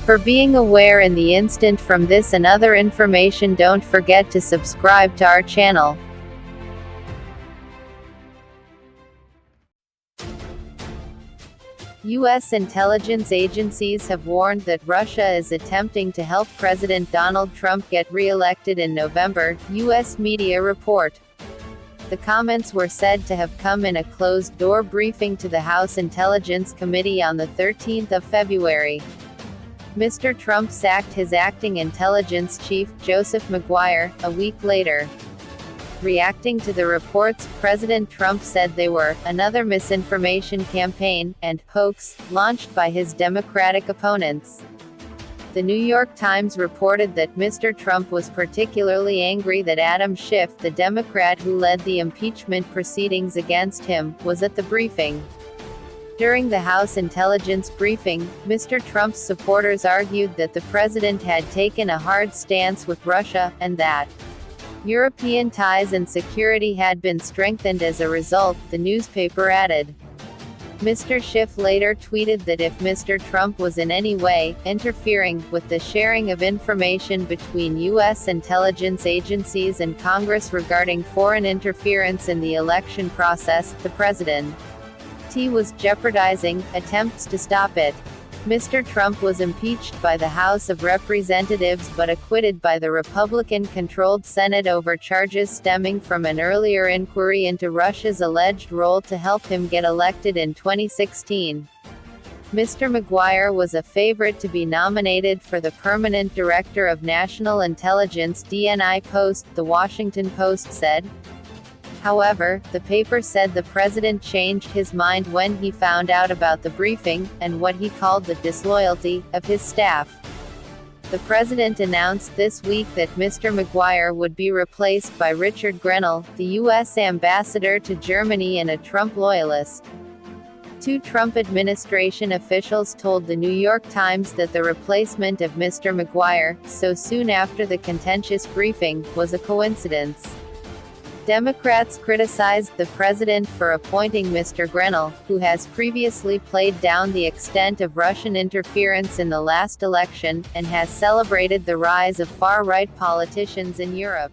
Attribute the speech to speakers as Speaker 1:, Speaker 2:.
Speaker 1: For being aware in the instant from this and other information, don't forget to subscribe to our channel. U.S. intelligence agencies have warned that Russia is attempting to help President Donald Trump get re-elected in November, U.S. media report. The comments were said to have come in a closed-door briefing to the House Intelligence Committee on the 13th of February. Mr. Trump sacked his acting intelligence chief, Mr Maguire, a week later. Reacting to the reports, President Trump said they were another misinformation campaign and hoax launched by his Democratic opponents. The New York Times reported that Mr. Trump was particularly angry that Adam Schiff, the Democrat who led the impeachment proceedings against him, was at the briefing. During the House intelligence briefing, Mr. Trump's supporters argued that the president had taken a hard stance with Russia, and that European ties and security had been strengthened as a result, the newspaper added. Mr. Schiff later tweeted that if Mr. Trump was in any way interfering with the sharing of information between U.S. intelligence agencies and Congress regarding foreign interference in the election process, the president was jeopardizing attempts to stop it. Mr. Trump was impeached by the House of Representatives but acquitted by the Republican-controlled Senate over charges stemming from an earlier inquiry into Russia's alleged role to help him get elected in 2016. Mr. Maguire was a favorite to be nominated for the permanent Director of National Intelligence (DNI) post, The Washington Post said. However, the paper said the president changed his mind when he found out about the briefing, and what he called the disloyalty of his staff. The president announced this week that Mr. Maguire would be replaced by Mr Grenell, the U.S. ambassador to Germany and a Trump loyalist. Two Trump administration officials told the New York Times that the replacement of Mr. Maguire, so soon after the contentious briefing, was a coincidence. Democrats criticized the president for appointing Mr. Grenell, who has previously played down the extent of Russian interference in the last election, and has celebrated the rise of far-right politicians in Europe.